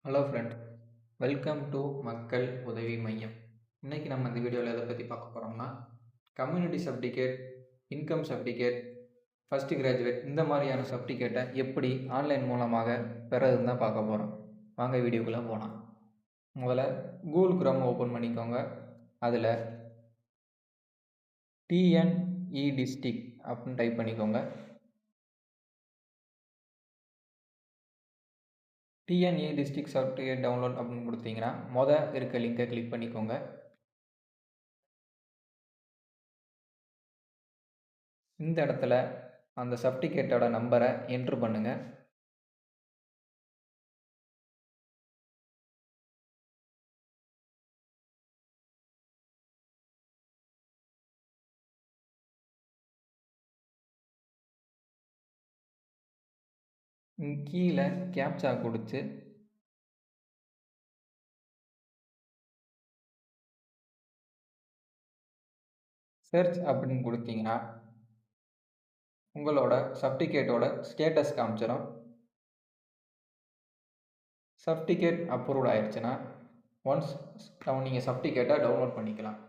Hello friend, welcome to மக்கள் உதவி மையம். இன்றைக்கி நம்ம இந்த வீடியோவில் எதை பற்றி பார்க்க போகிறோம்னா, community certificate, income certificate, first graduate இந்த மாதிரியான சர்டிஃபிகேட்டை எப்படி ஆன்லைன் மூலமாக பெறதுன்னு தான் பார்க்க போகிறோம். வாங்க வீடியோக்குள்ளே போகலாம். முதல்ல கூகுள் குரோம் ஓப்பன் பண்ணிக்கோங்க. அதில் டிஎன்இ டிஸ்ட்ரிக்ட் அப்படின்னு டைப் பண்ணிக்கோங்க. டிஎன்இ டிஸ்ட்ரிக்ட் சர்டிஃபிகேட் டவுன்லோட் அப்படின்னு கொடுத்தீங்கன்னா இருக்க லிங்கை கிளிக் பண்ணிக்கோங்க. இந்த இடத்துல அந்த சர்டிஃபிகேட்டோட நம்பரை என்ட்ரு பண்ணுங்கள். கீழே கேப்சா கொடுத்து சர்ச் அப்படின்னு கொடுத்தீங்கன்னா உங்களோட சர்டிஃபிகேட்டோட ஸ்டேட்டஸ் காமிச்சிடும். சர்டிஃபிகேட் அப்ரூவ்ட் ஆயிடுச்சுன்னா நீங்கள் சர்டிஃபிகேட்டை டவுன்லோட் பண்ணிக்கலாம்.